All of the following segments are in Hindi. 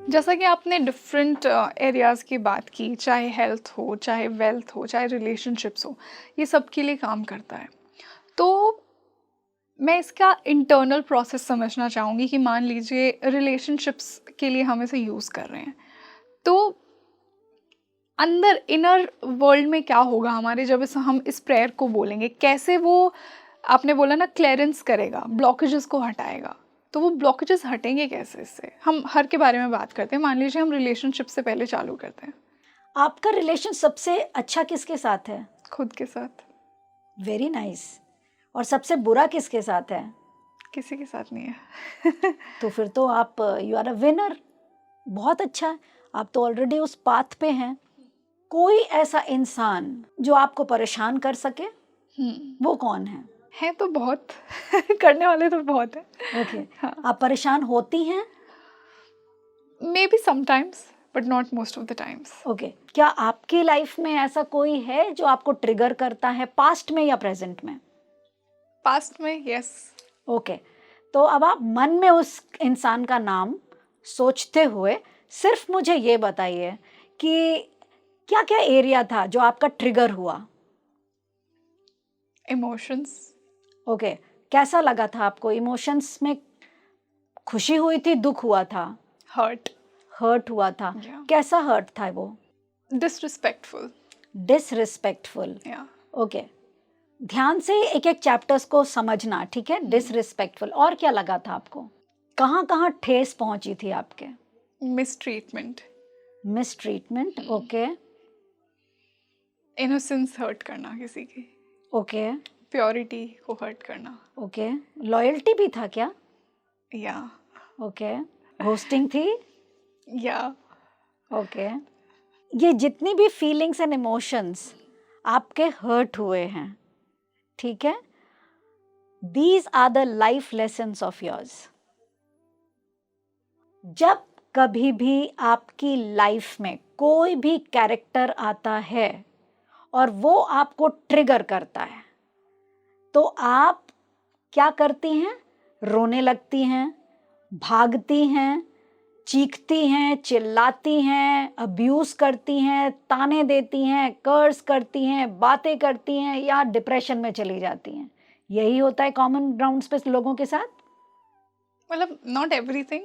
जैसा कि आपने डिफरेंट एरियाज़ की बात की, चाहे हेल्थ हो, चाहे वेल्थ हो, चाहे रिलेशनशिप्स हो, ये सब के लिए काम करता है। तो मैं इसका इंटरनल प्रोसेस समझना चाहूँगी कि मान लीजिए रिलेशनशिप्स के लिए हम इसे यूज़ कर रहे हैं। तो अंदर इनर वर्ल्ड में क्या होगा हमारे जब हम इस प्रेयर को बोलेंगे? कैसे वो आपने बोला ना क्लीयरेंस करेगा, ब्लॉकेजेस को हटाएगा। तो वो ब्लॉकेजेस हटेंगे कैसे इससे? हम हर के बारे में बात करते हैं। मान लीजिए हम रिलेशनशिप से पहले चालू करते हैं, आपका रिलेशन सबसे अच्छा किसके साथ है? खुद के साथ। Very nice. और सबसे बुरा किसके साथ है? किसी के साथ नहीं है। तो फिर तो आप यू आर अ विनर। बहुत अच्छा है, आप तो ऑलरेडी उस पाथ पे हैं। कोई ऐसा इंसान जो आपको परेशान कर सके, वो कौन है? है तो बहुत। करने वाले तो बहुत है। ओके। हाँ, आप परेशान होती हैं? May be sometimes but not most of the times. Okay. क्या आपकी लाइफ में ऐसा कोई है जो आपको ट्रिगर करता है, पास्ट में या प्रेजेंट में? पास्ट में यस। ओके। तो अब आप मन में उस इंसान का नाम सोचते हुए सिर्फ मुझे ये बताइए कि क्या क्या एरिया था जो आपका ट्रिगर हुआ? इमोशंस। ओके। कैसा लगा था आपको? इमोशंस में खुशी हुई थी, दुख हुआ था, हर्ट। हर्ट हुआ था? या कैसा हर्ट था वो? डिसरिस्पेक्टफुल। डिसरिस्पेक्टफुल। या ओके। ध्यान से एक एक चैप्टर्स को समझना, ठीक है? डिसरिस्पेक्टफुल। और क्या लगा था आपको? कहाँ कहाँ ठेस पहुंची थी आपके? Mistreatment. Mistreatment. Okay. Innocence hurt करना किसी की। ओके। प्योरिटी को हर्ट करना। ओके। लॉयल्टी भी था क्या? या ओके। घोस्टिंग थी? या ओके। ये जितनी भी फीलिंग्स एंड इमोशंस आपके हर्ट हुए हैं, ठीक है, these are the life lessons of yours. जब कभी भी आपकी लाइफ में कोई भी कैरेक्टर आता है और वो आपको ट्रिगर करता है, तो आप क्या करती हैं? रोने लगती हैं, भागती हैं, चीखती हैं, चिल्लाती हैं, अब्यूज करती हैं, ताने देती हैं, कर्स करती हैं, बातें करती हैं, या डिप्रेशन में चली जाती हैं। यही होता है कॉमन ग्राउंड्स पे लोगों के साथ। मतलब नॉट एवरीथिंग,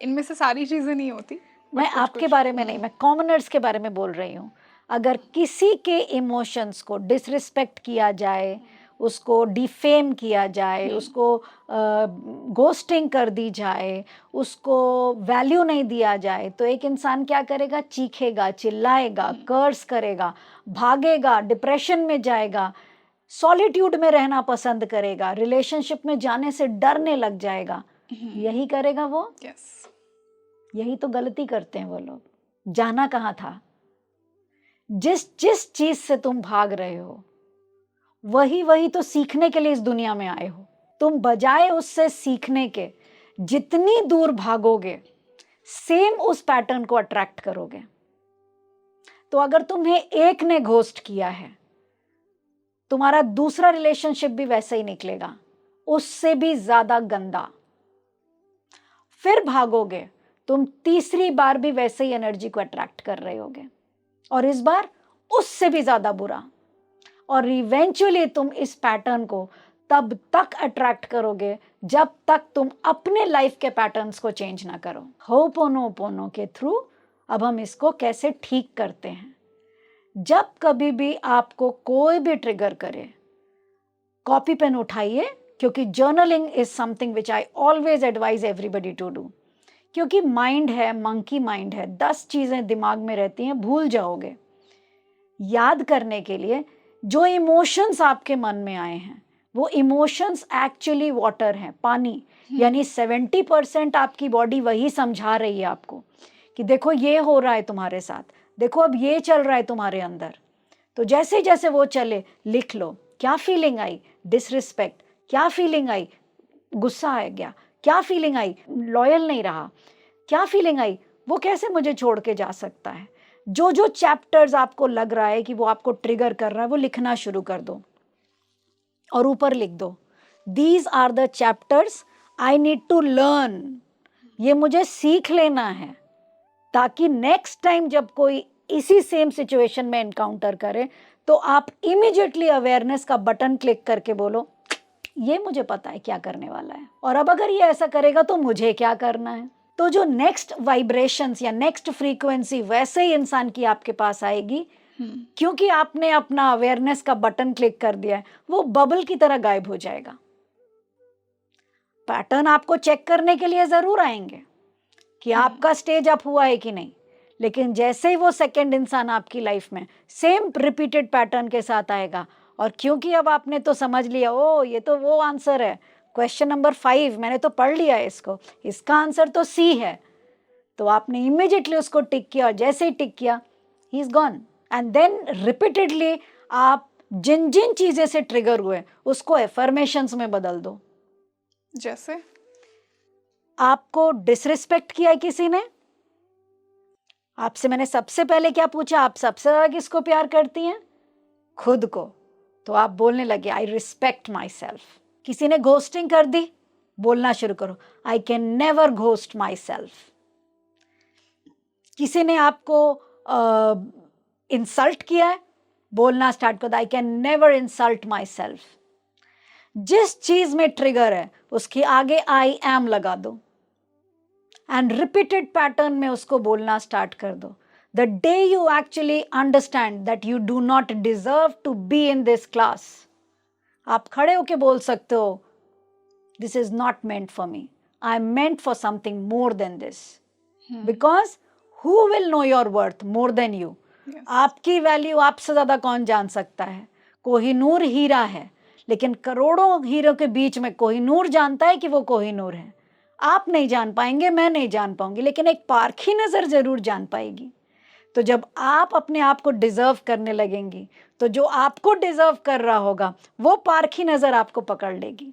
इनमें से सारी चीजें नहीं होती मैं बट कुछ आपके कुछ। बारे में नहीं, मैं कॉमनर्स के बारे में बोल रही हूँ। अगर किसी के इमोशंस को डिसरिस्पेक्ट किया जाए, उसको डिफेम किया जाए, उसको गोस्टिंग कर दी जाए, उसको वैल्यू नहीं दिया जाए, तो एक इंसान क्या करेगा? चीखेगा, चिल्लाएगा, कर्स करेगा, भागेगा, डिप्रेशन में जाएगा, सॉलिट्यूड में रहना पसंद करेगा, रिलेशनशिप में जाने से डरने लग जाएगा। यही करेगा वो। यस। यही तो गलती करते हैं वो लोग। जाना कहाँ था? जिस जिस चीज से तुम भाग रहे हो, वही वही तो सीखने के लिए इस दुनिया में आए हो। तुम बजाय उससे सीखने के जितनी दूर भागोगे, सेम उस पैटर्न को अट्रैक्ट करोगे। तो अगर तुम्हें एक ने घोस्ट किया है, तुम्हारा दूसरा रिलेशनशिप भी वैसा ही निकलेगा, उससे भी ज्यादा गंदा। फिर भागोगे, तुम तीसरी बार भी वैसे ही एनर्जी को अट्रैक्ट कर रहे होगे, और इस बार उससे भी ज्यादा बुरा। और इवेंचुअली तुम इस पैटर्न को तब तक अट्रैक्ट करोगे जब तक तुम अपने लाइफ के पैटर्न्स को चेंज ना करो। होपोनोपोनो के थ्रू अब हम इसको कैसे ठीक करते हैं? जब कभी भी आपको कोई भी ट्रिगर करे, कॉपी पेन उठाइए, क्योंकि journaling is something which I always advise everybody to do. क्योंकि माइंड है, मंकी माइंड है, 10 चीजें दिमाग में रहती हैं, भूल जाओगे। याद करने के लिए जो इमोशंस आपके मन में आए हैं, वो इमोशंस एक्चुअली वाटर हैं, पानी। यानी 70% आपकी बॉडी वही समझा रही है आपको कि देखो ये हो रहा है तुम्हारे साथ, देखो अब ये चल रहा है तुम्हारे अंदर। तो जैसे जैसे वो चले, लिख लो क्या फीलिंग आई, डिसरिस्पेक्ट, क्या फीलिंग आई, गुस्सा आ गया, क्या फीलिंग आई, लॉयल नहीं रहा, क्या फीलिंग आई, वो कैसे मुझे छोड़ के जा सकता है। जो जो चैप्टर्स आपको लग रहा है कि वो आपको ट्रिगर कर रहा है, वो लिखना शुरू कर दो और ऊपर लिख दो, these are the chapters I need to learn. ये मुझे सीख लेना है। ताकि नेक्स्ट टाइम जब कोई इसी सेम सिचुएशन में एनकाउंटर करे तो आप इमीडिएटली अवेयरनेस का बटन क्लिक करके बोलो ये मुझे पता है क्या करने वाला है, और अब अगर ये ऐसा करेगा तो मुझे क्या करना है। तो जो नेक्स्ट वाइब्रेशंस या नेक्स्ट फ्रीक्वेंसी वैसे ही इंसान की आपके पास आएगी, क्योंकि आपने अपना अवेयरनेस का बटन क्लिक कर दिया है। वो बबल की तरह गायब हो जाएगा। पैटर्न आपको चेक करने के लिए जरूर आएंगे कि आपका स्टेज अप हुआ है कि नहीं, लेकिन जैसे ही वो सेकंड इंसान आपकी लाइफ में सेम रिपीटेड पैटर्न के साथ आएगा, और क्योंकि अब आपने तो समझ लिया ओ ये तो वो आंसर है, क्वेश्चन नंबर 5 मैंने तो पढ़ लिया है इसको, इसका आंसर तो सी है, तो आपने इमीडिएटली उसको टिक किया, और जैसे ही टिक किया he is gone. And then repeatedly आप जिन जिन चीजें से ट्रिगर हुए उसको एफर्मेशंस में बदल दो। जैसे आपको डिसरिस्पेक्ट किया है किसी ने, आपसे मैंने सबसे पहले क्या पूछा, आप सबसे ज्यादा किसको प्यार करती हैं? खुद को। तो आप बोलने लगे आई रिस्पेक्ट माई सेल्फ। किसी ने घोस्टिंग कर दी, बोलना शुरू करो I can never ghost my self. किसी ने आपको इंसल्ट किया है, बोलना स्टार्ट करो I can never insult my self. जिस चीज में ट्रिगर है उसके आगे आई एम लगा दो एंड रिपीटेड पैटर्न में उसको बोलना स्टार्ट कर दो। The day you actually understand that you do not deserve to be in this class, आप खड़े होके बोल सकते हो this is not meant for me, I am meant for something more than this. Because who will know your worth more than you? Yes. आपकी वैल्यू आपसे ज़्यादा कौन जान सकता है? कोहिनूर हीरा है, लेकिन करोड़ों हीरों के बीच में कोहिनूर जानता है कि वो कोहिनूर है। आप नहीं जान पाएंगे, मैं नहीं जान पाऊंगी, लेकिन एक पारखी नज़र जरूर जान पाएगी। तो जब आप अपने आप को डिजर्व करने लगेंगी तो जो आपको डिजर्व कर रहा होगा वो पारखी नजर आपको पकड़ लेगी,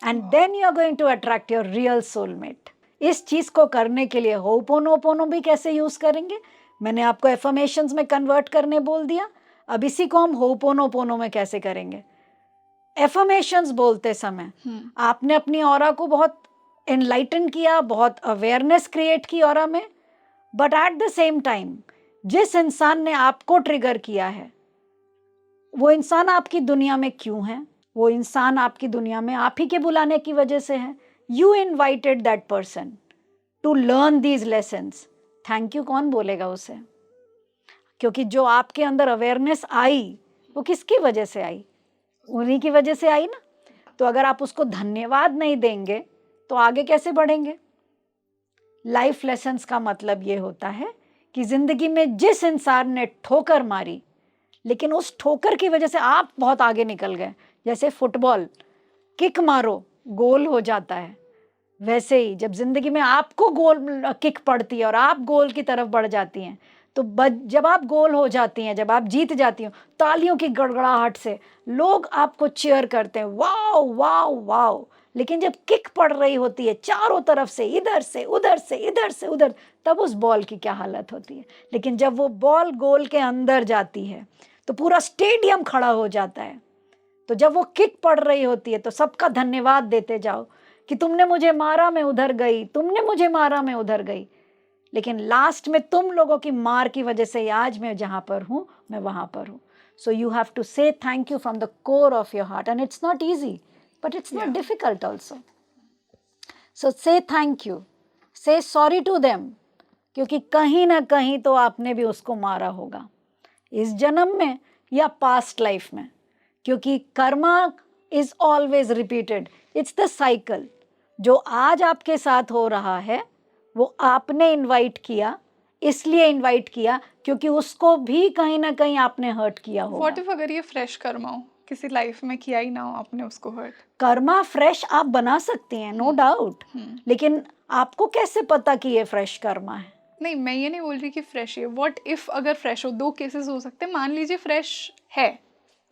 and then you are going to attract your real soulmate. इस चीज को करने के लिए होपोनोपोनो भी कैसे यूज करेंगे, मैंने आपको एफर्मेशंस में कन्वर्ट करने बोल दिया, अब इसी को हम होपोनोपोनो में कैसे करेंगे। एफर्मेशंस बोलते समय आपने अपनी ऑरा को बहुत एनलाइटन किया, बहुत अवेयरनेस क्रिएट की ऑरा में, but at the same time जिस इंसान ने आपको ट्रिगर किया है वो इंसान आपकी दुनिया में क्यों है? वो इंसान आपकी दुनिया में आप ही के बुलाने की वजह से है। You invited that person to learn these lessons. Thank you कौन बोलेगा उसे? क्योंकि जो आपके अंदर अवेयरनेस आई वो किसकी वजह से आई? उन्हीं की वजह से आई ना। तो अगर आप उसको धन्यवाद नहीं देंगे तो आगे कैसे बढ़ेंगे? लाइफ लेसन्स का मतलब ये होता है कि जिंदगी में जिस इंसान ने ठोकर मारी, लेकिन उस ठोकर की वजह से आप बहुत आगे निकल गए, जैसे फुटबॉल किक मारो गोल हो जाता है, वैसे ही जब जिंदगी में आपको गोल किक पड़ती है और आप गोल की तरफ बढ़ जाती हैं, तो जब आप गोल हो जाती हैं, जब आप जीत जाती हो, तालियों की गड़गड़ाहट से लोग आपको चीयर करते हैं, वाओ वाओ वाओ। लेकिन जब किक पड़ रही होती है चारों तरफ से, इधर से उधर से इधर से उधर, तब उस बॉल की क्या हालत होती है। लेकिन जब वो बॉल गोल के अंदर जाती है तो पूरा स्टेडियम खड़ा हो जाता है। तो जब वो किक पड़ रही होती है तो सबका धन्यवाद देते जाओ कि तुमने मुझे मारा, मैं उधर गई, तुमने मुझे मारा, मैं उधर गई, लेकिन लास्ट में तुम लोगों की मार की वजह से आज मैं जहां पर हूं मैं वहां पर हूं। सो यू हैव टू से thank you from the core of your heart, and it's not easy but it's not difficult also. So say thank you, say sorry to them, क्योंकि कहीं ना कहीं तो आपने भी उसको मारा होगा, इस जन्म में या पास्ट लाइफ में, क्योंकि Karma is always repeated, it's the cycle. जो आज आपके साथ हो रहा है वो आपने इनवाइट किया, इसलिए इनवाइट किया क्योंकि उसको भी कहीं ना कहीं आपने हर्ट किया होगा। व्हाट इफ अगर ये फ्रेश कर्मा हो, किसी लाइफ में किया ही ना हो आपने उसको हर्ट? कर्मा फ्रेश आप बना सकती हैं, नो डाउट, लेकिन आपको कैसे पता कि ये फ्रेश कर्मा है? नहीं, मैं ये नहीं बोल रही कि फ्रेश है। व्हाट इफ अगर फ्रेश हो, दो केसेस हो सकते हैं। मान लीजिए फ्रेश है,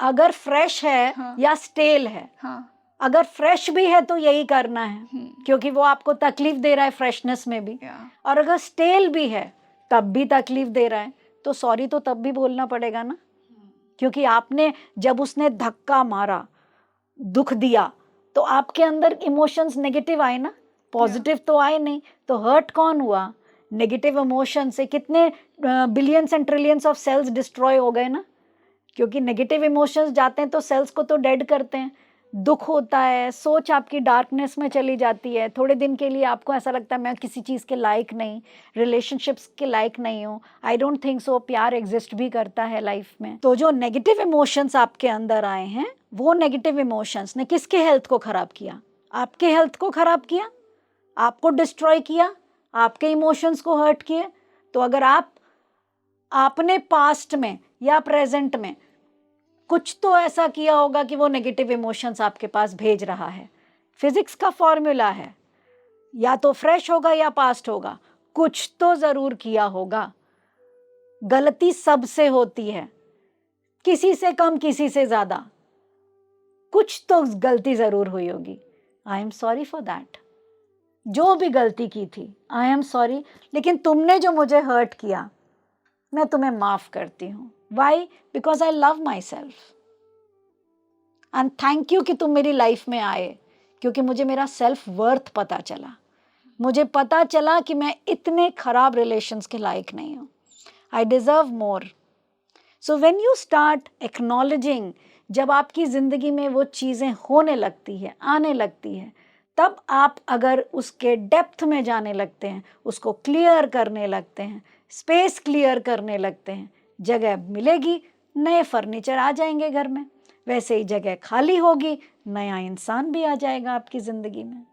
अगर फ्रेश है या स्टेल है, अगर फ्रेश भी है तो यही करना है क्योंकि वो आपको तकलीफ दे रहा है फ्रेशनेस में भी, और अगर स्टेल भी है तब भी तकलीफ दे रहा है, तो सॉरी तो तब भी बोलना पड़ेगा ना, क्योंकि आपने जब उसने धक्का मारा, दुख दिया, तो आपके अंदर इमोशंस नेगेटिव आए ना, पॉजिटिव तो आए नहीं। तो हर्ट कौन हुआ? नेगेटिव इमोशन से कितने billions and trillions of cells destroy हो गए ना, क्योंकि नेगेटिव इमोशंस जाते हैं तो सेल्स को तो डेड करते हैं। दुख होता है, सोच आपकी डार्कनेस में चली जाती है, थोड़े दिन के लिए आपको ऐसा लगता है मैं किसी चीज़ के लायक नहीं, रिलेशनशिप्स के लायक नहीं हूँ, आई डोंट थिंक सो, प्यार एग्जिस्ट भी करता है लाइफ में। तो जो नेगेटिव इमोशंस आपके अंदर आए हैं, वो नेगेटिव इमोशंस ने किसके हेल्थ को ख़राब किया? आपके हेल्थ को ख़राब किया, आपको डिस्ट्रॉय किया, आपके इमोशंस को हर्ट किए। तो अगर आपने पास्ट में या प्रेजेंट में कुछ तो ऐसा किया होगा कि वो नेगेटिव इमोशंस आपके पास भेज रहा है। फिजिक्स का फॉर्मूला है, या तो फ्रेश होगा या पास्ट होगा, कुछ तो ज़रूर किया होगा। गलती सबसे होती है, किसी से कम किसी से ज़्यादा, कुछ तो गलती ज़रूर हुई होगी। I am sorry for that. जो भी गलती की थी आई एम सॉरी, लेकिन तुमने जो मुझे हर्ट किया मैं तुम्हें माफ़ करती हूँ। Why? Because I love myself and thank you कि तुम मेरी लाइफ में आए, क्योंकि मुझे मेरा सेल्फ वर्थ पता चला। मुझे पता चला कि मैं इतने खराब रिलेशंस के लायक नहीं हूँ, I deserve more. So when you start acknowledging, जब आपकी ज़िंदगी में वो चीज़ें होने लगती है, आने लगती है, तब आप अगर उसके डेप्थ में जाने लगते हैं, उसको क्लियर करने लगते हैं, स्पेस क्लियर करने लगते हैं, जगह मिलेगी, नए फर्नीचर आ जाएंगे घर में, वैसे ही जगह खाली होगी, नया इंसान भी आ जाएगा आपकी ज़िंदगी में।